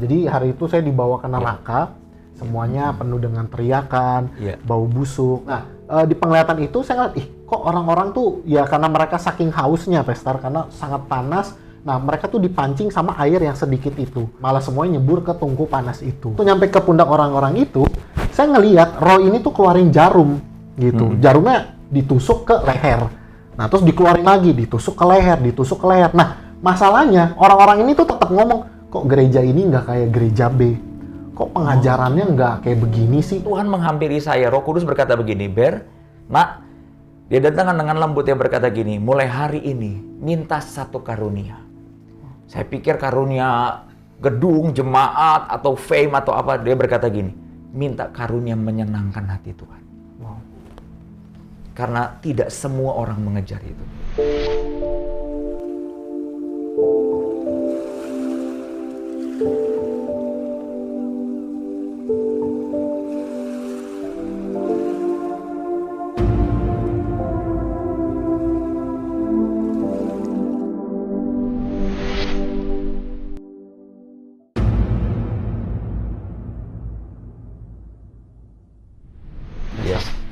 Jadi hari itu saya dibawa ke neraka, semuanya penuh dengan teriakan, bau busuk. Nah, di penglihatan itu saya ngeliat, kok orang-orang tuh ya karena mereka saking hausnya, Pastor, karena sangat panas. Nah, mereka tuh dipancing sama air yang sedikit itu. Malah semuanya nyebur ke tungku panas itu. Tuh nyampe ke pundak orang-orang itu, saya ngeliat roh ini tuh keluarin jarum gitu. Jarumnya ditusuk ke leher. Nah, terus dikeluarin lagi, ditusuk ke leher, ditusuk ke leher. Nah, masalahnya orang-orang ini tuh tetap ngomong, kok gereja ini nggak kayak gereja B? Kok pengajarannya nggak kayak begini sih? Tuhan menghampiri saya, Roh Kudus berkata begini, Ber, Nak, dia datangkan dengan lembut, dia berkata gini, mulai hari ini minta satu karunia. Saya pikir karunia gedung, jemaat, atau fame, atau apa. Dia berkata gini, minta karunia menyenangkan hati Tuhan. Wow. Karena tidak semua orang mengejar itu.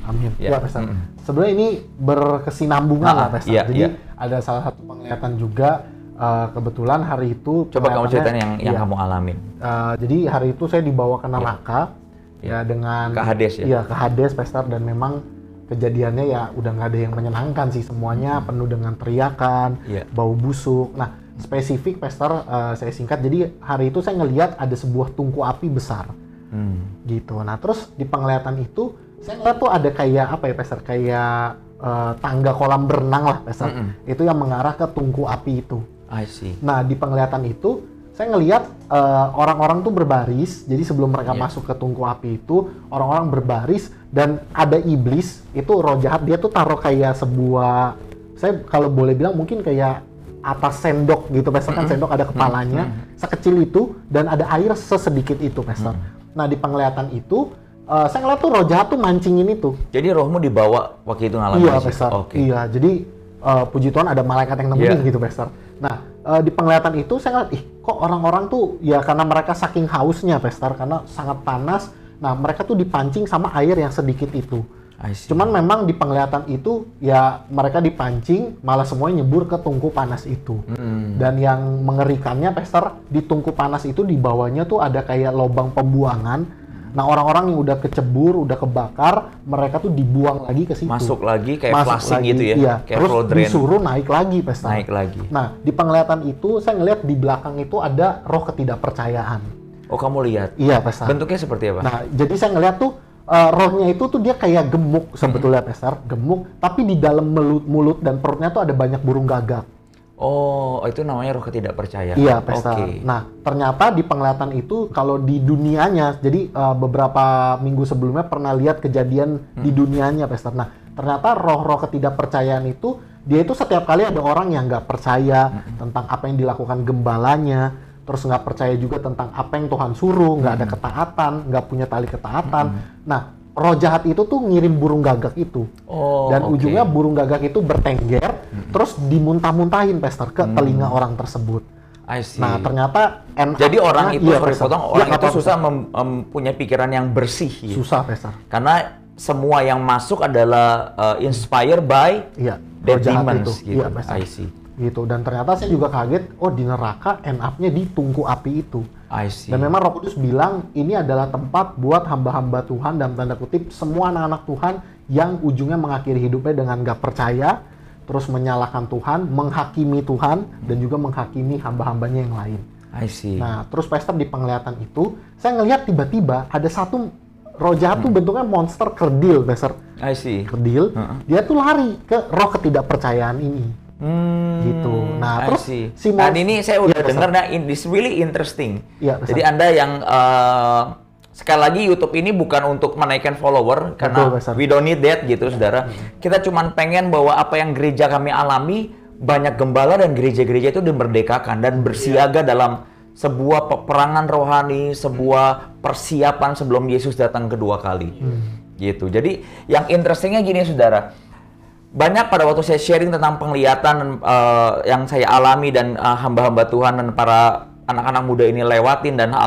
Amin. Ya, Pastor. Sebenarnya ini berkesinambungan lah, Pastor. Jadi ada salah satu penglihatan juga, kebetulan hari itu. Coba kamu ceritain yang kamu alamin. Jadi hari itu saya dibawa ke neraka, ya dengan ke Hades ya? Iya, ke Hades, Pastor, dan memang kejadiannya ya udah nggak ada yang menyenangkan sih, semuanya penuh dengan teriakan, bau busuk. Nah, spesifik, Pastor, saya singkat. Jadi hari itu saya ngelihat ada sebuah tungku api besar, gitu. Nah, terus di penglihatan itu saya ngeliat tuh ada kayak apa ya, Pastor, kayak tangga kolam berenang lah, Pastor. Itu yang mengarah ke tungku api itu. I see. Nah, di penglihatan itu saya ngelihat orang-orang tuh berbaris. Jadi sebelum mereka masuk ke tungku api itu, orang-orang berbaris dan ada iblis, itu roh jahat, dia tuh taruh kayak sebuah, saya kalau boleh bilang mungkin kayak atas sendok gitu, Pastor, kan sendok ada kepalanya, sekecil itu, dan ada air sesedikit itu, Pastor. Nah, di penglihatan itu saya ngeliat tuh roh jahat tuh mancingin itu. Jadi rohmu dibawa waktu itu ngalamin? Iya, Pastor. Iya, jadi puji Tuhan ada malaikat yang nemenin gitu, Pastor. Nah, di penglihatan itu saya ngeliat, kok orang-orang tuh ya karena mereka saking hausnya, Pastor, karena sangat panas. Nah, mereka tuh dipancing sama air yang sedikit itu. Cuman memang di penglihatan itu ya mereka dipancing, malah semuanya nyebur ke tungku panas itu. Dan yang mengerikannya, Pastor, di tungku panas itu di bawahnya tuh ada kayak lubang pembuangan. Nah, orang-orang yang udah kecebur, udah kebakar, mereka tuh dibuang lagi ke situ. Masuk lagi kayak flushing gitu ya? Iya. Kayak terus flow drain. Disuruh naik lagi, Pastor. Naik lagi. Nah, di penglihatan itu saya ngeliat di belakang itu ada roh ketidakpercayaan. Oh, kamu lihat? Iya, Pastor. Bentuknya seperti apa? Nah, jadi saya ngeliat tuh rohnya itu tuh dia kayak gemuk sebetulnya, Pastor. Gemuk, tapi di dalam mulut dan perutnya tuh ada banyak burung gagak. Oh, itu namanya roh ketidakpercayaan. Iya, Pastor. Nah, ternyata di penglihatan itu kalau di dunianya, jadi beberapa minggu sebelumnya pernah lihat kejadian di dunianya, Pastor. Nah, ternyata roh-roh ketidakpercayaan itu, dia itu setiap kali ada orang yang nggak percaya tentang apa yang dilakukan gembalanya, terus nggak percaya juga tentang apa yang Tuhan suruh, nggak ada ketaatan, nggak punya tali ketaatan. Nah, roh jahat itu tuh ngirim burung gagak itu. Dan ujungnya burung gagak itu bertengger, terus dimuntah-muntahin, Pastor, ke telinga orang tersebut. I see. Nah, ternyata jadi orang itu, orang itu susah punya pikiran yang bersih. Susah, Pastor. Karena semua yang masuk adalah inspired by roh jahat demons itu. Gitu. Iya, Pastor. I see. Gitu. Dan ternyata saya juga kaget, di neraka end up-nya di tungku api itu. I see. Dan memang Roh Kudus bilang ini adalah tempat buat hamba-hamba Tuhan, dalam tanda kutip semua anak-anak Tuhan yang ujungnya mengakhiri hidupnya dengan gak percaya, terus menyalahkan Tuhan, menghakimi Tuhan, dan juga menghakimi hamba-hambanya yang lain. I see. Nah, terus, Pastor, di penglihatan itu saya ngelihat tiba-tiba ada satu roh jahat tuh bentuknya monster kerdil, Pastor. I see. Kerdil. Dia tuh lari ke roh ketidakpercayaan ini. Gitu. Nah, terus si ini saya udah dengar, nah, this really interesting. Jadi Anda yang sekali lagi YouTube ini bukan untuk menaikkan follower, karena we don't need that gitu, saudara. Kita cuman pengen bahwa apa yang gereja kami alami, banyak gembala dan gereja-gereja itu dimerdekakan dan bersiaga dalam sebuah peperangan rohani, sebuah persiapan sebelum Yesus datang kedua kali. Gitu. Jadi yang interestingnya gini, saudara. Banyak pada waktu saya sharing tentang penglihatan yang saya alami dan hamba-hamba Tuhan dan para anak-anak muda ini lewatin dan alami.